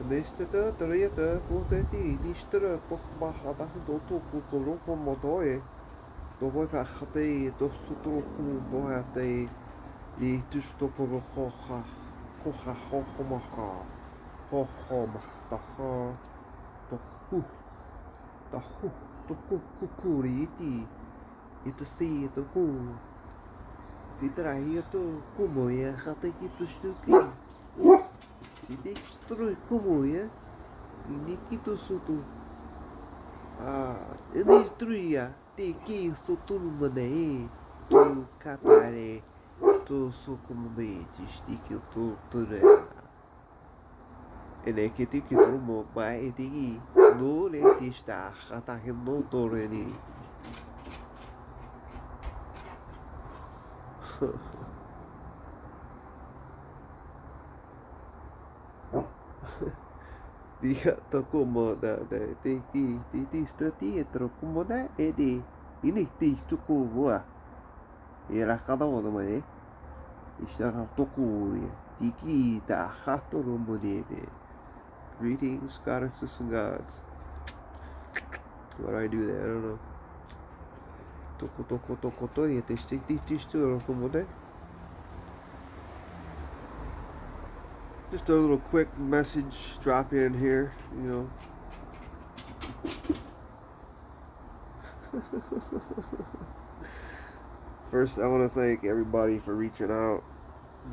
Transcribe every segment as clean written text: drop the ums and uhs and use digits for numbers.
Nesta treta potenti nistra pokbahada doto kutoro motoe dovoza khate dosutro kubohate li tusto poroha koha hohomaha hohomahtaha tohu tohu toku kukuriti itasi toku sitrahi to kumoya khate kitustuki si destrói como é, iniquito sutu. Destruía, te que sotulmane, tu capare, tu sucumete, stick tu ture. Ene que te que trumo, vai te no le te está, atacando toreni. Dia como da ti dietro como da e di ini ti tuku boa era cada um mane está tokuri tiki ta hato rumodede. Greetings, goddesses and gods. Why do I do that? I don't know. Toko tori te still como da. Just a little quick message drop in here, you know. First, I want to thank everybody for reaching out,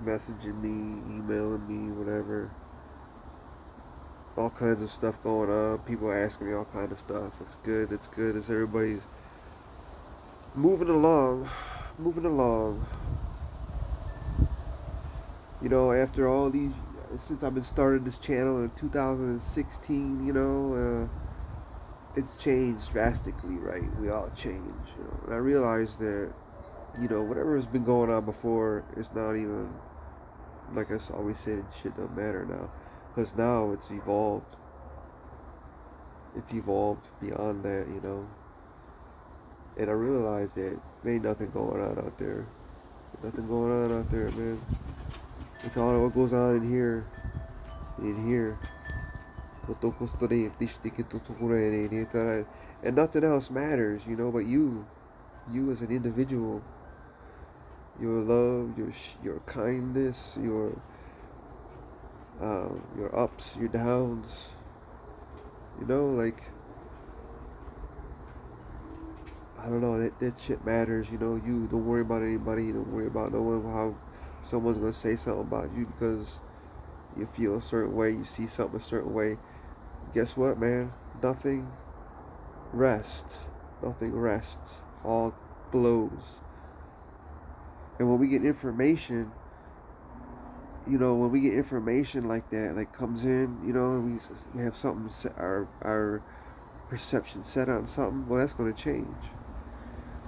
messaging me, emailing me, whatever. All kinds of stuff going on. People asking me all kinds of stuff. It's good. It's good. It's everybody's moving along. You know, after all these, since I've been started this channel in 2016, you know, it's changed drastically, right? We all change, you know. And I realized that, you know, whatever has been going on before is not even, like I always said, shit don't matter now. Because now it's evolved. It's evolved beyond that, you know. And I realized that there ain't nothing going on out there. There's nothing going on out there, man. It's all what goes on in here. And nothing else matters, you know, but you as an individual, your love, your kindness, your ups, your downs, you know, like, I don't know, that shit matters, you know. You don't worry about anybody, don't worry about no one, how someone's gonna say something about you because you feel a certain way, you see something a certain way. Guess what, man? Nothing rests. All flows. And when we get information, you know, like that, like comes in, you know, and we have something set, our perception set on something, well, that's going to change.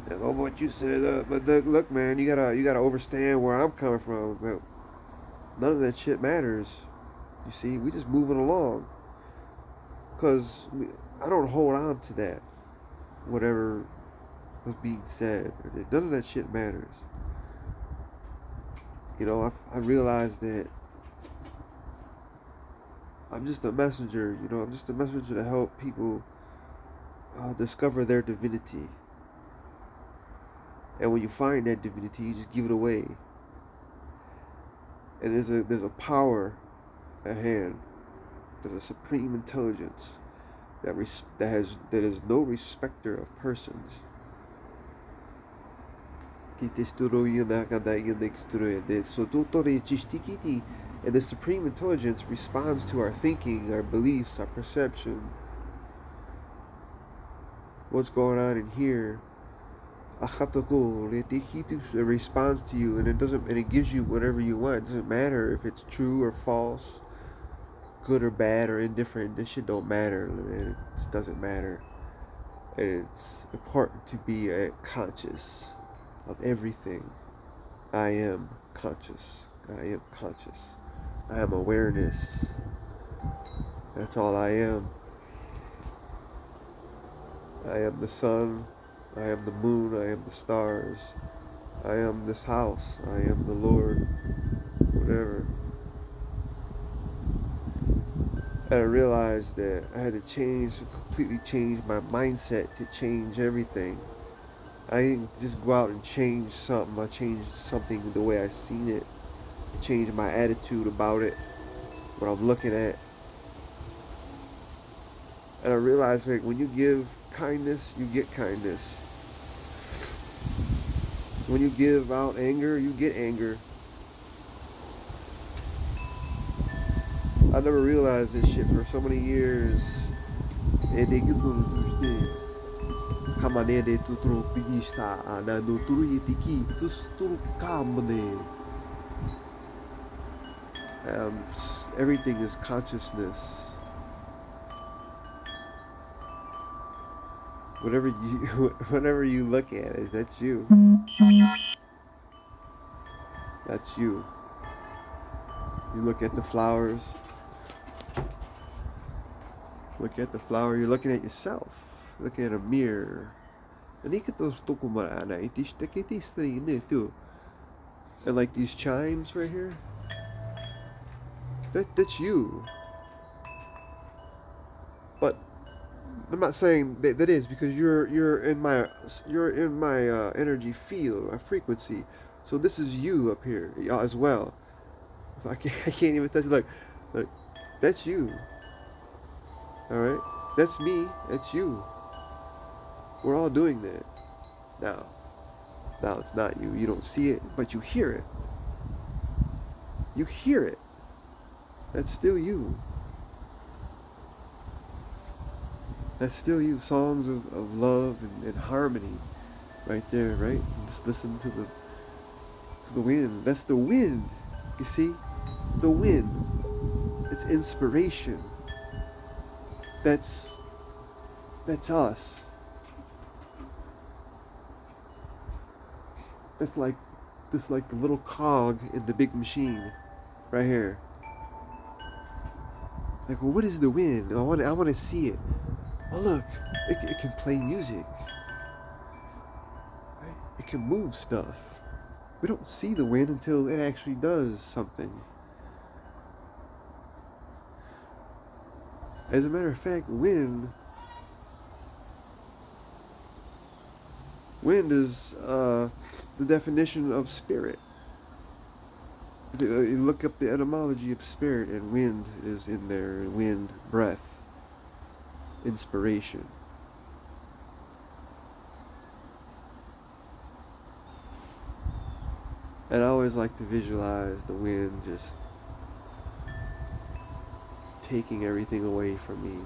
And what you said, but look, man, you gotta understand where I'm coming from. But none of that shit matters. You see, we just moving along. Because I don't hold on to that, whatever was being said. None of that shit matters. You know, I realized that I'm just a messenger, you know. I'm just a messenger to help people discover their divinity. And when you find that divinity, you just give it away. And there's a power at hand. There's a supreme intelligence that is no respecter of persons. And the supreme intelligence responds to our thinking, our beliefs, our perception. What's going on in here? It responds to you, and it gives you whatever you want. It doesn't matter if it's true or false, good or bad or indifferent. This shit don't matter, man. It just doesn't matter. And it's important to be conscious of everything. I am conscious. I am awareness. That's all I am. I am the sun, I am the moon, I am the stars, I am this house, I am the Lord, whatever. And I realized that I had to completely change my mindset to change everything. I didn't just go out and change something, I changed something the way I seen it, changed my attitude about it, what I'm looking at. And I realized, like, when you give kindness, you get kindness. When you give out anger, you get anger. I never realized this shit for so many years. Everything is consciousness. Whatever you look at is, that's you. That's you. You look at the flowers. Look at the flower. You're looking at yourself. Looking at a mirror. And like these chimes right here. That's you. But I'm not saying that is, because you're in my energy field, my frequency. So this is you up here as well. I can't even touch it. Look, that's you. All right, that's me. That's you. We're all doing that. Now it's not you. You don't see it, but you hear it. You hear it. That's still you. That's still you. Songs of love and harmony, right there, right? Just listen to the wind. That's the wind. You see, the wind. It's inspiration. That's us. That's like the little cog in the big machine, right here. Like, well, what is the wind? I want to see it. Oh, look, it can play music. Right? It can move stuff. We don't see the wind until it actually does something. As a matter of fact, wind is the definition of spirit. You look up the etymology of spirit, and wind is in there. Wind, breath, inspiration. And I always like to visualize the wind just taking everything away from me,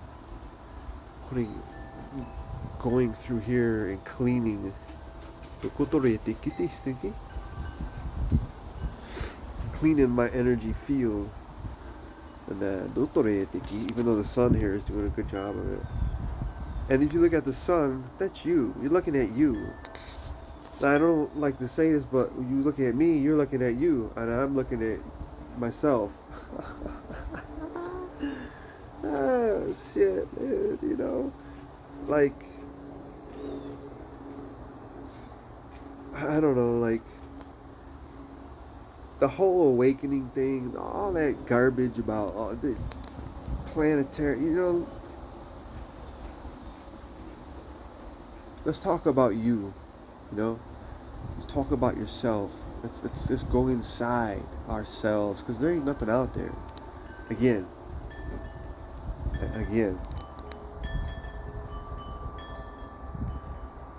going through here and cleaning my energy field. And even though the sun here is doing a good job of it. And if you look at the sun, that's you. You're looking at you. Now, I don't like to say this, but when you look at me, you're looking at you, and I'm looking at myself. Oh, shit, dude, you know? Like, I don't know, like, the whole awakening thing, all that garbage about all the planetary, you know? Let's talk about you, you know? Let's talk about yourself. Let's just go inside ourselves, because there ain't nothing out there. Again.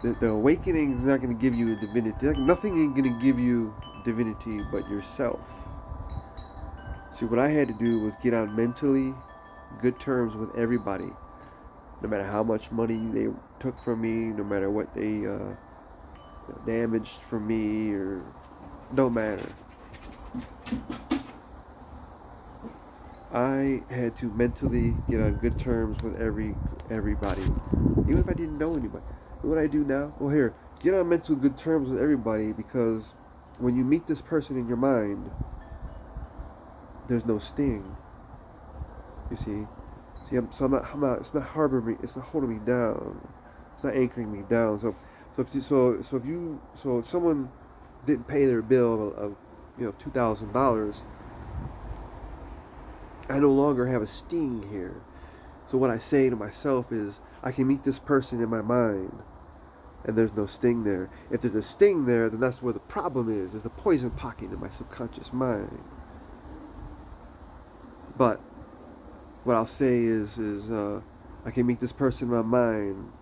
The awakening is not going to give you a divinity. Nothing ain't going to give you divinity but yourself. See, what I had to do was get on mentally good terms with everybody. No matter how much money they took from me, no matter what they damaged from me, or don't matter. I had to mentally get on good terms with everybody, even if I didn't know anybody. What I do now? Well, here, get on mental good terms with everybody, because when you meet this person in your mind, there's no sting. You see? See, it's not harboring me. It's not holding me down. It's not anchoring me down. So if someone didn't pay their bill of $2,000, I no longer have a sting here. So what I say to myself is, I can meet this person in my mind, and there's no sting there. If there's a sting there, then that's where the problem is. There's a poison pocket in my subconscious mind. But what I'll say is I can meet this person in my mind,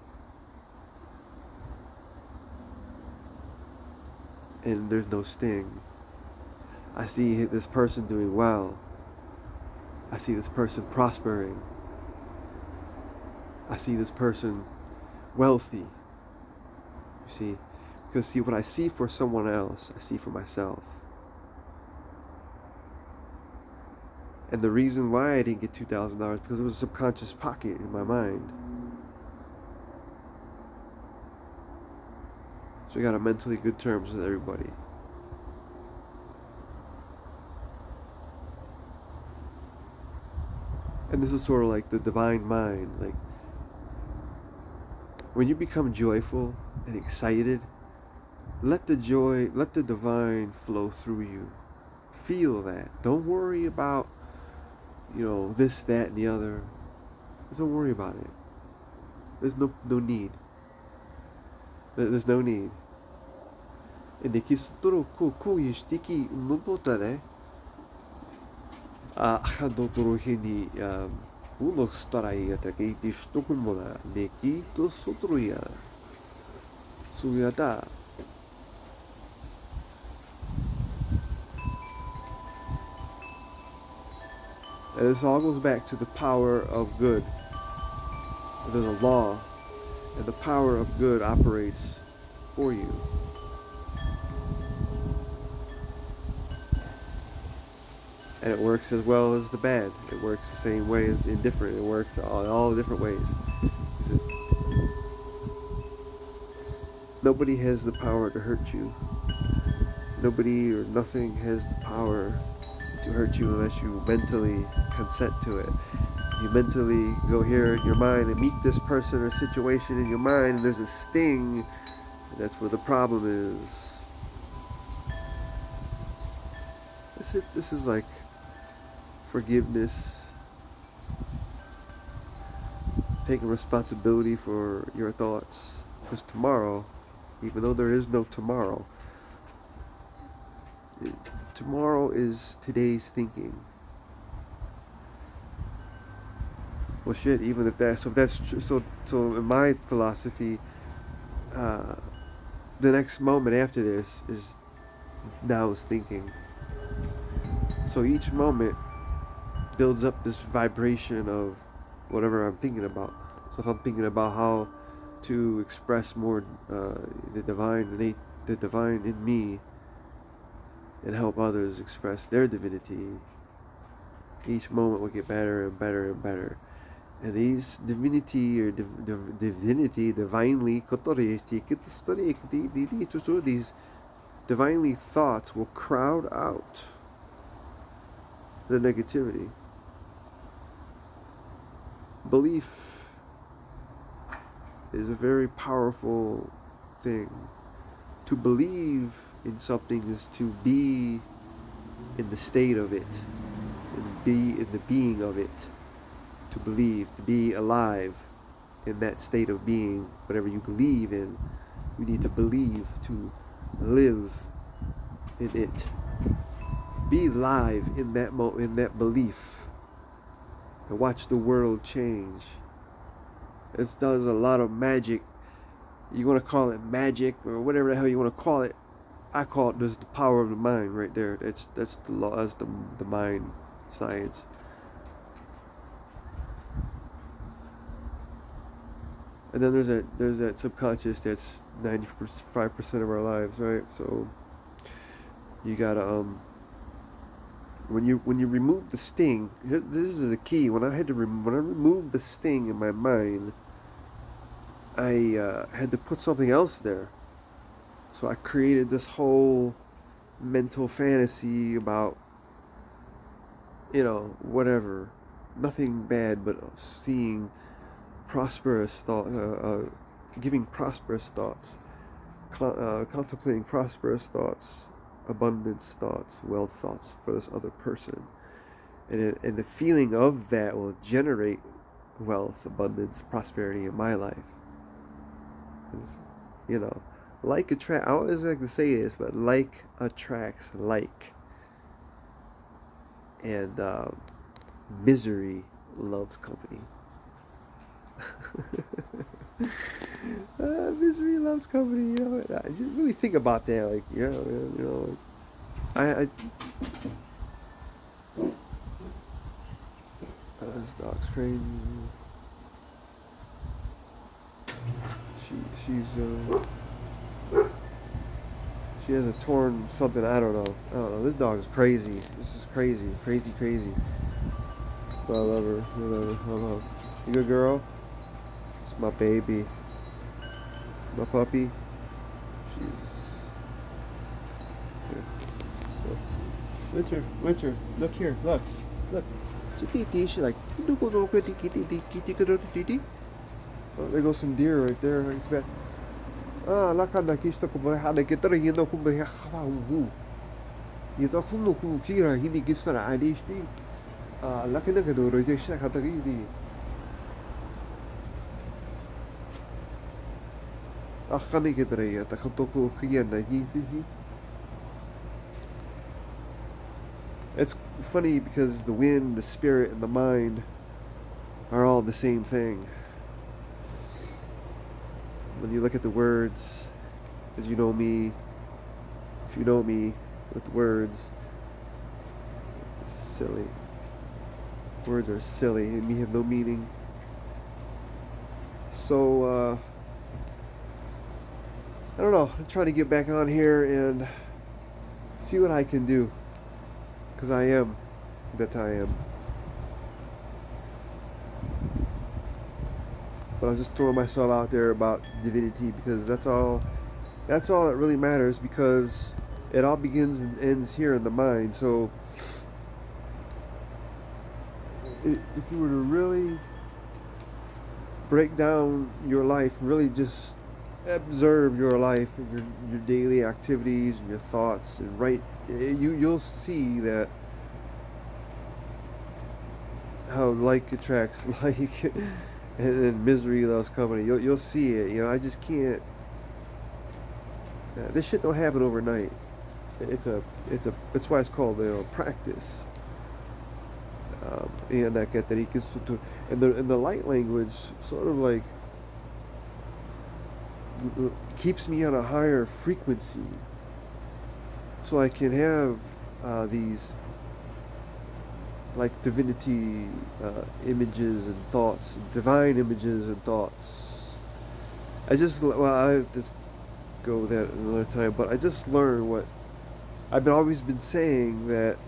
and there's no sting. I see this person doing well. I see this person prospering. I see this person wealthy. You see? Because what I see for someone else, I see for myself. And the reason why I didn't get $2,000 because it was a subconscious pocket in my mind. So I got to mentally good terms with everybody. And this is sort of like the divine mind. Like, when you become joyful and excited, let the joy, let the divine flow through you. Feel that. Don't worry about, this, that, and the other. Just don't worry about it. There's no need. There's no need. And the kistoro ku yishtiki nubotare. Hadotorohini uno staraya takiti stokumona neki to sotruya. Suyata. And this all goes back to the power of good. There's a law, and the power of good operates for you. And it works as well as the bad. It works the same way as indifferent. It works all the different ways. Nobody has the power to hurt you. Nobody or nothing has the power to hurt you unless you mentally consent to it. You mentally go here in your mind and meet this person or situation in your mind, and there's a sting. And that's where the problem is. This is like forgiveness, taking responsibility for your thoughts. Because tomorrow, even though there is no tomorrow, tomorrow is today's thinking. Well, shit. Even if that's true, so in my philosophy, the next moment after this is now's thinking. So each moment builds up this vibration of whatever I'm thinking about. So if I'm thinking about how to express more the divine in me, and help others express their divinity, each moment will get better and better and better. And these divinely, these divinely thoughts will crowd out the negativity. Belief is a very powerful thing. To believe in something is to be in the state of it, and be in the being of it. To believe, to be alive in that state of being, whatever you believe in, you need to believe to live in it. Be live in that in that belief, and watch the world change. It does a lot of magic. You want to call it magic or whatever the hell you want to call it. I call it just the power of the mind right there. That's the law. That's the mind science. And then there's that subconscious that's 95% of our lives, right? So you gotta when you remove the sting. This is the key. When I removed the sting in my mind, I had to put something else there. So I created this whole mental fantasy about, whatever. nothing bad, but seeing prosperous thought, giving prosperous thoughts, contemplating prosperous thoughts, abundance thoughts, wealth thoughts for this other person, and the feeling of that will generate wealth, abundance, prosperity in my life. 'Cause, you know, like attract. I always like to say this, but like attracts like, and misery loves company. Misery loves company. You know, you really think about that. Like, yeah, you know, I this dog's crazy. She's she has a torn something. I don't know. This dog is crazy. This is crazy, crazy, crazy. But I love her. Whatever. I love her. You good girl? It's my baby. My puppy. Jesus. Here. Winter, Winter. Look here. Look. Look. See Titi. She's like. Oh, there goes some deer right there. Lakanda kista kumahada kitara yendo kumbaha hawu. Yendo kunu ku kira hini kistara adishti. Lakanda kadoro jesha katagidi. Akhani kitara ya takatoku kiyanda yiti. It's funny because the wind, the spirit, and the mind are all the same thing. When you look at the words, as you know me, if you know me with the words, it's silly. Words are silly and have no meaning. So, I don't know, I'm trying to get back on here and see what I can do. Because I am that I am. But I'm just throwing myself out there about divinity because that's all that really matters, because it all begins and ends here in the mind. So if you were to really break down your life, really just observe your life and your daily activities and your thoughts, and you'll see that how like attracts like. And then misery loves company. You'll see it. You know, I just can't. This shit don't happen overnight. It's why it's called, practice. And the light language sort of like keeps me on a higher frequency, so I can have these like divinity images and thoughts, divine images and thoughts. I just go with that another time, but I just learned what I've always been saying, that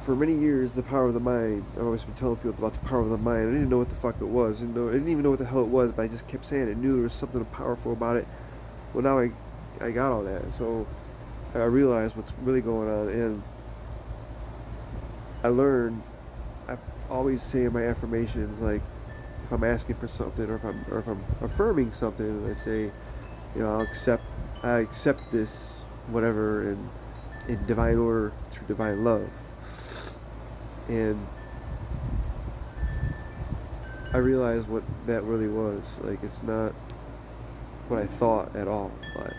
for many years, the power of the mind. I've always been telling people about the power of the mind. I didn't know what the fuck it was. I didn't even know what the hell it was, but I just kept saying it. I knew there was something powerful about it. Well, now I got all that, so I realized what's really going on, and I learned. I always say in my affirmations, like if I'm asking for something, or if I'm affirming something, I say, I accept this whatever in divine order through divine love. And I realized what that really was. Like, it's not what I thought at all, but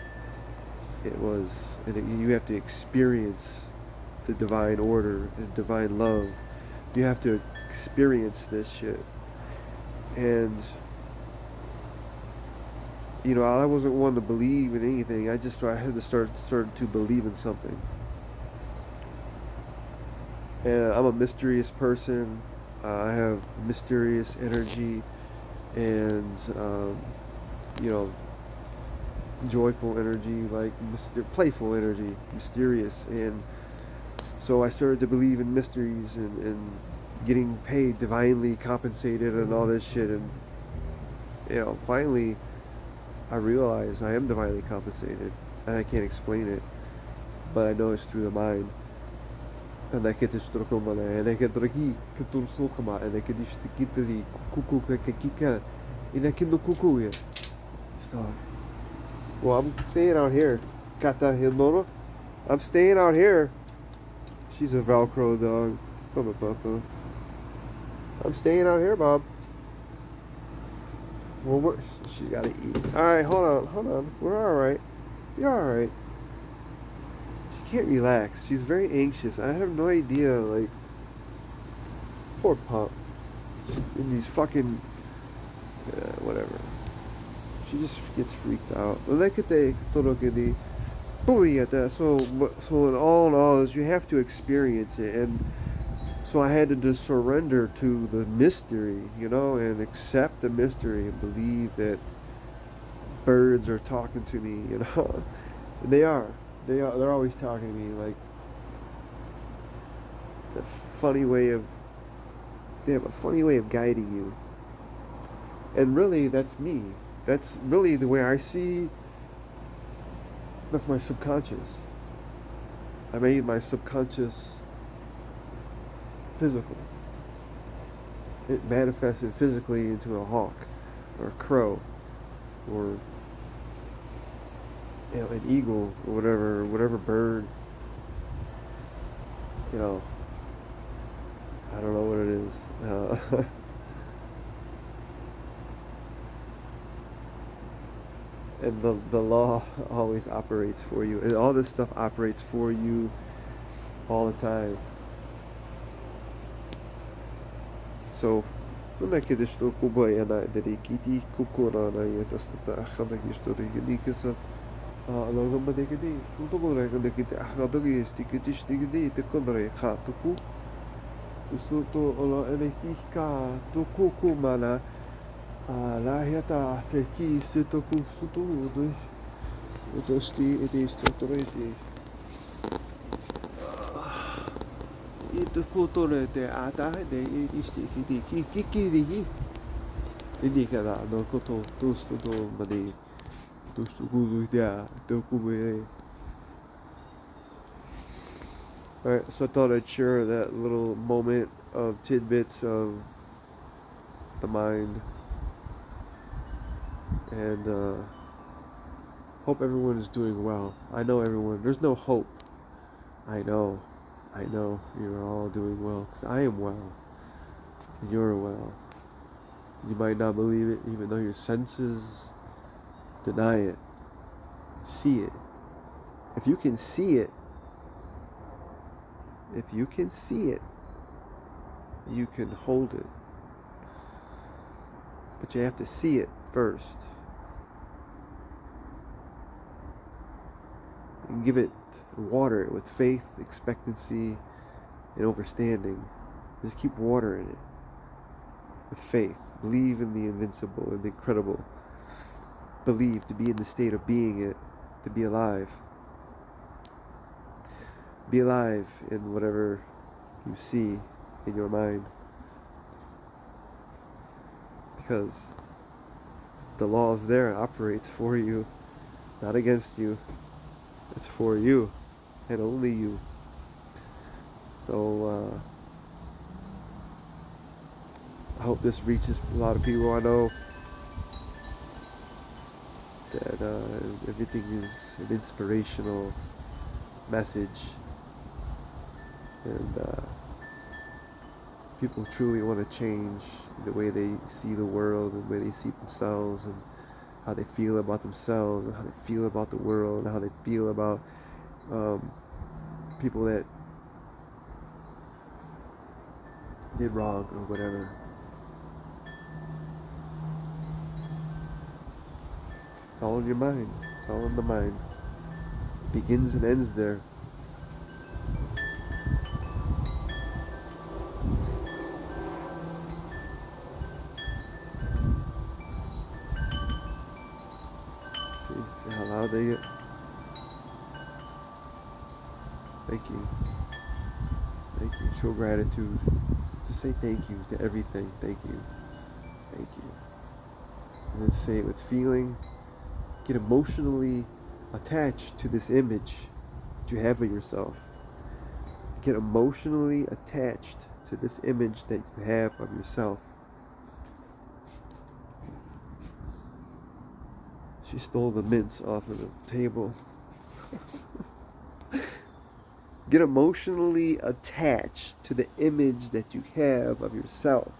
it was. And you have to experience the divine order and divine love. You have to experience this shit. And I wasn't one to believe in anything. I had to start to believe in something. And I'm a mysterious person. I have mysterious energy, and joyful energy, like playful energy, mysterious. And so I started to believe in mysteries and getting paid, divinely compensated, and all this shit. And finally I realized I am divinely compensated, and I can't explain it, but I know it's through the mind. and I get this Strokomana, and I get Draki, Ketursokama, and I get this Kitri, Kuku, Kika, and I get no Kuku. Stop. Well, I'm staying out here. Kata Hindoro. I'm staying out here. She's a Velcro dog. I'm staying out here, Bob. Well, she gotta eat. Alright, hold on. We're alright. You're alright. She can't relax. She's very anxious. I have no idea, like, poor pup. In these fucking, whatever. She just gets freaked out. So in all is you have to experience it, and so I had to just surrender to the mystery, and accept the mystery and believe that birds are talking to me, And they are. They're always talking to me, like, it's a funny way of, they have a funny way of guiding you. And really, that's me. That's really the way I see, that's my subconscious. I made my subconscious physical. It manifested physically into a hawk, or a crow, or an eagle, or whatever bird. I don't know what it is. And the law always operates for you, and all this stuff operates for you all the time. So, when I get this to Kuba and I did a kitty kukura, and I just the Akadaki story, Nikasa, Logamadeki, Kutogo, and the Kitty Akadagi, Stikitish, the Kondre, Hatuku, the Suto, and the Kika, Tukuku Mana. Lahiata teki sitoku sutu utosti iti stotoreti itukutore te ata de isti kiki indicada no koto tusto do mani tusto gulu dia dokume. Alright, so I thought I'd share that little moment of tidbits of the mind. And hope everyone is doing well. I know everyone. There's no hope. I know you're all doing well, because I am well. You're well. You might not believe it, even though your senses deny it. See it. If you can see it, you can hold it. But you have to see it first. And give it, water it with faith, expectancy, and understanding. Just keep watering it with faith. Believe in the invincible and the incredible. Believe to be in the state of being it, to be alive. Be alive in whatever you see in your mind. Because the law is there, it operates for you, not against you. It's for you, and only you. So, I hope this reaches a lot of people. I know that everything is an inspirational message, and people truly want to change the way they see the world and the way they see themselves, and how they feel about themselves, and how they feel about the world, and how they feel about people that did wrong or whatever. It's all in your mind. It's all in the mind. It begins and ends there. See how loud they get? Thank you. Thank you. Show gratitude. Just say thank you to everything. Thank you. Thank you. And then say it with feeling. Get emotionally attached to this image that you have of yourself. Get emotionally attached to this image that you have of yourself. She stole the mints off of the table. Get emotionally attached to the image that you have of yourself.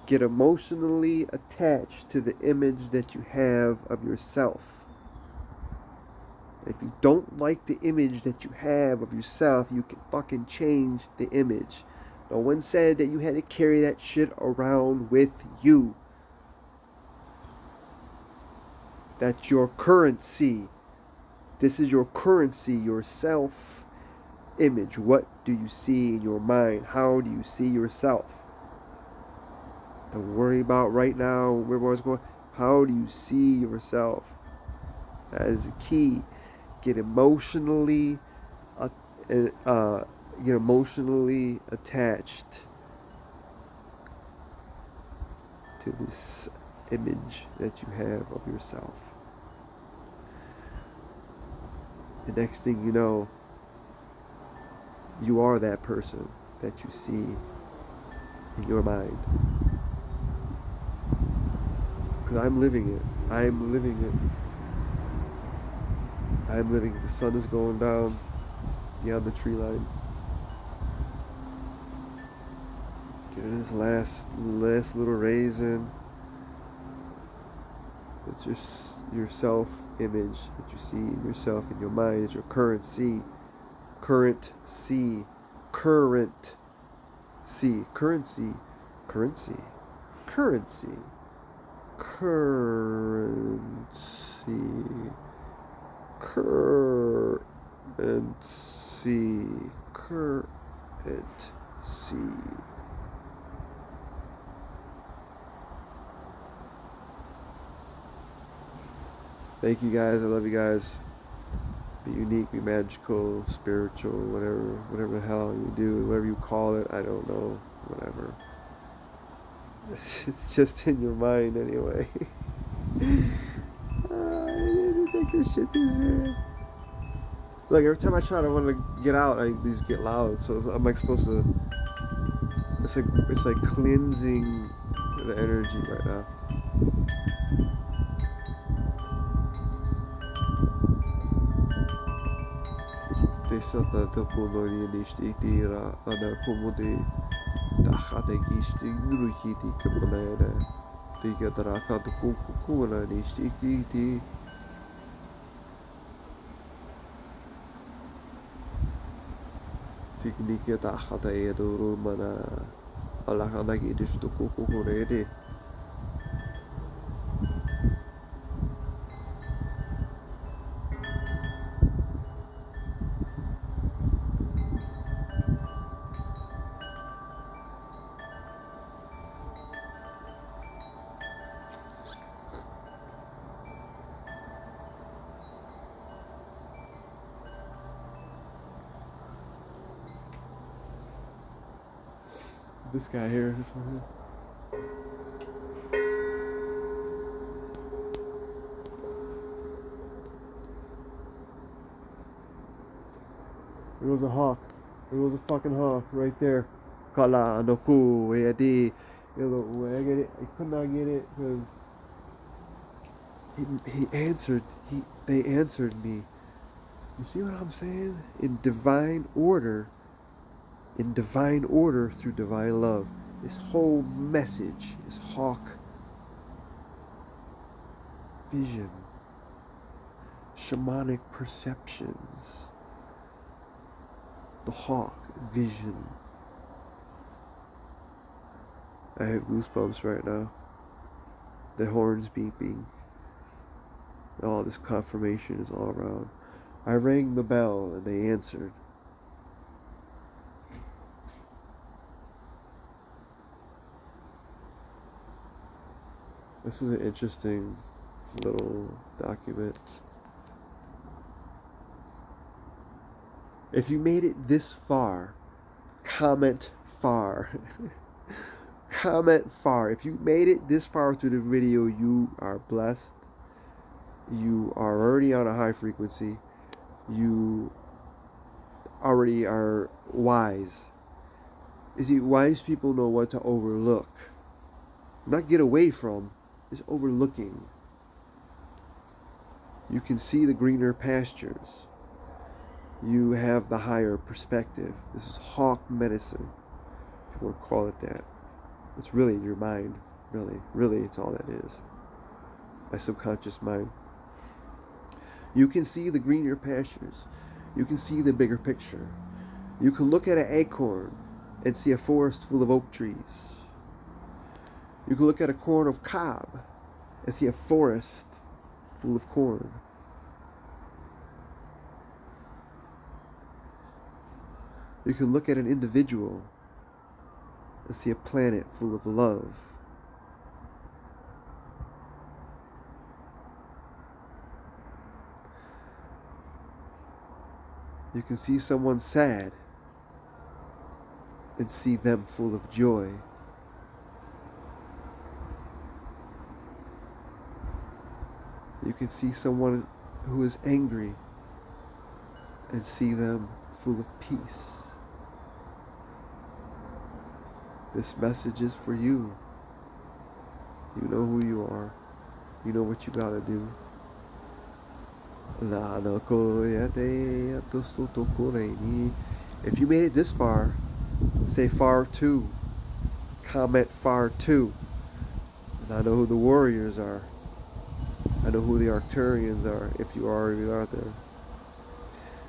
Get emotionally attached to the image that you have of yourself. If you don't like the image that you have of yourself, you can fucking change the image. No one said that you had to carry that shit around with you. That's your currency. This is your currency, your self-image. What do you see in your mind? How do you see yourself? Don't worry about right now where everyone's going. How do you see yourself? That is the key. Get emotionally attached to this image that you have of yourself. The next thing you know, you are that person that you see in your mind. Because I'm living it. I'm living it. I'm living it. The sun is going down beyond the tree line. Getting this last little raise in. It's your self-image that you see in yourself in your mind. It's your currency. Currency. Currency. Currency. Currency. Currency. Currency. Currency. Currency. Thank you guys. I love you guys. Be unique, be magical, spiritual, whatever the hell you do, whatever you call it. I don't know. Whatever. It's just in your mind anyway. I didn't take this shit too serious. Look, every time I try to want to get out, these get loud. So I'm like supposed to. It's like cleansing the energy right now. Sata tapuno nishti tira ana kumudi dahate kishti nuruhiti kapunana tika taraka tukukuna nishti kiti signika tahata eduru mana alakana gidistu kukukuredi. This guy here, this one here. There was a hawk. There was a fucking hawk right there. Kala noku yadi. I get it. I could not get it because he answered. They answered me. You see what I'm saying? In divine order. In divine order through divine love. This whole message is hawk vision, shamanic perceptions, the hawk vision. I have goosebumps right now. The horns beeping. All this confirmation is all around. I rang the bell and they answered. This is an interesting little document. If you made it this far, comment far. Comment far. If you made it this far through the video, you are blessed. You are already on a high frequency. You already are wise. You see, wise people know what to overlook. Not get away from, is overlooking. You can see the greener pastures. You have the higher perspective. This is hawk medicine, if you want to call it that. It's really your mind. Really, it's all that is. My subconscious mind. You can see the greener pastures. You can see the bigger picture. You can look at an acorn and see a forest full of oak trees. You can look at a corn of cob and see a forest full of corn. You can look at an individual and see a planet full of love. You can see someone sad and see them full of joy. You can see someone who is angry and see them full of peace. This message is for you. You know who you are. You know what you gotta do. If you made it this far, say far two. Comment far two. And I know who the warriors are. I know who the Arcturians are, if you already are there.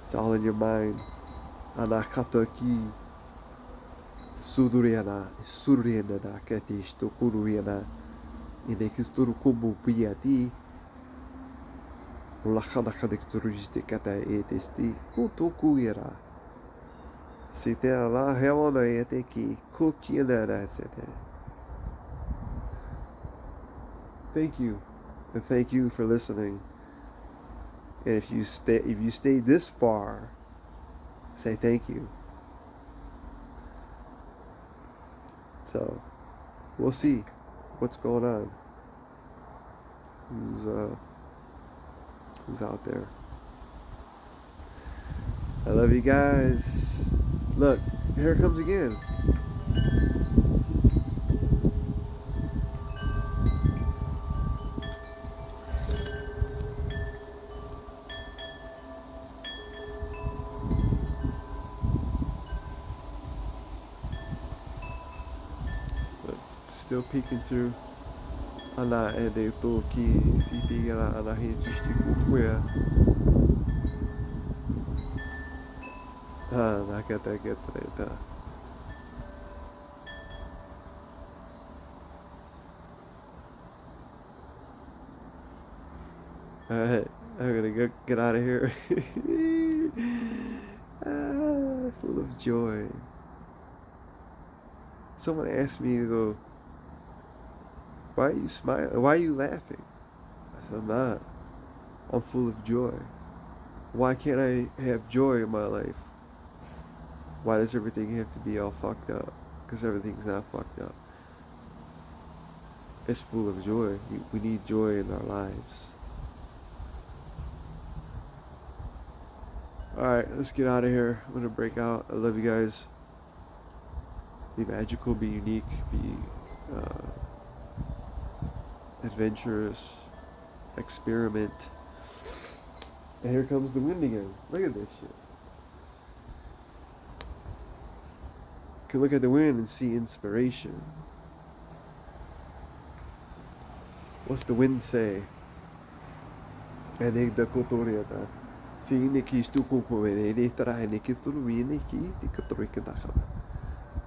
It's all in your mind. Anakataki Suduriana, Suriana, Katish, Tokuriana, Inekisturu Kubu Piati, Lakanakadicturistic Kata Etisti, Kutokuira. Site la Helena Eteki, Kukiana Sete. Thank you. And thank you for listening. And if you stayed this far, say thank you. So we'll see what's going on. Who's out there? I love you guys. Look, here it comes again. Still peeking through. Ana ede to ki siti ana hitisti kuya. Nakata get that. Alright, I'm gonna go get out of here. Full of joy. Someone asked me to go, why are you smiling? Why are you laughing? I said, I'm not. I'm full of joy. Why can't I have joy in my life? Why does everything have to be all fucked up? Because everything's not fucked up. It's full of joy. We need joy in our lives. Alright, let's get out of here. I'm gonna break out. I love you guys. Be magical, be unique, be adventurous, experiment. And here comes the wind again. Look at this shit. You can look at the wind and see inspiration. What's the wind say?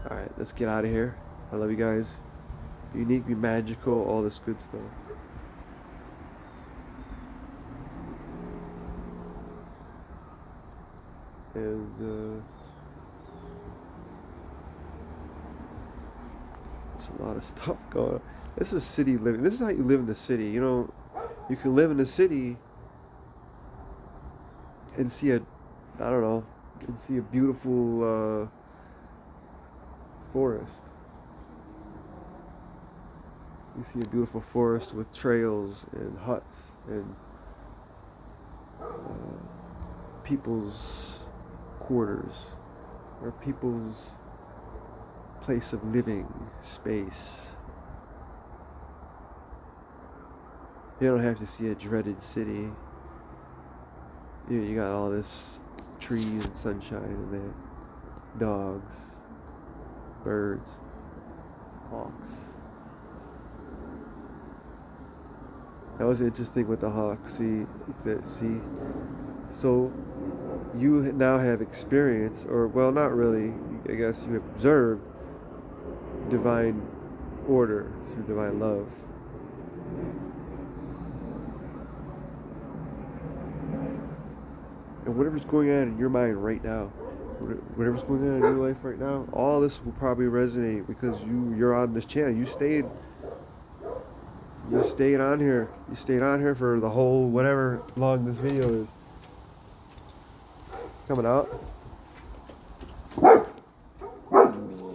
Alright, let's get out of here. I love you guys. Be unique, be magical, all this good stuff. And there's a lot of stuff going on. This is city living. This is how you live in the city. You know, you can live in the city and see a beautiful forest. You see a beautiful forest with trails and huts and people's quarters, or people's place of living space. You don't have to see a dreaded city. You got all this trees and sunshine and there. Dogs, birds, hawks. That was interesting with the hawks. See, so you now have experience, or well, not really. I guess you have observed divine order through divine love. And whatever's going on in your mind right now, whatever's going on in your life right now, all this will probably resonate because you're on this channel. You stayed on here. You stayed on here for the whole whatever long this video is. Coming out.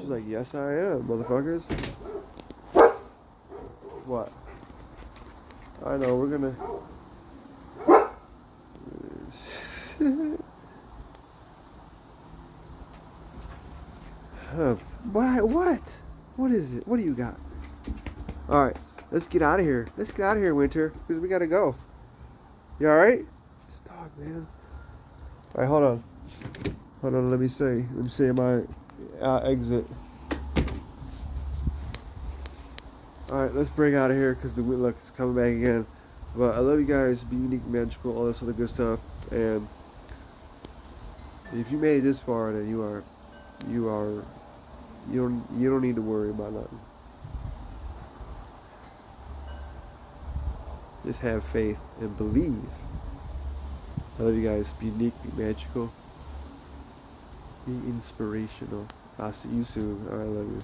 She's like, yes I am, motherfuckers. What? I know, we're gonna Why? What? What is it? What do you got? Alright, let's get out of here. Let's get out of here, Winter, because we gotta go. You alright? This dog, man. Alright, hold on. Hold on, let me say my exit. Alright, let's break out of here because the look is coming back again. But I love you guys. Be unique, magical, all this other good stuff. And if you made it this far, then you don't need to worry about nothing. Just have faith and believe. I love you guys. Be unique, be magical, be inspirational. I'll see you soon. Alright, I love you.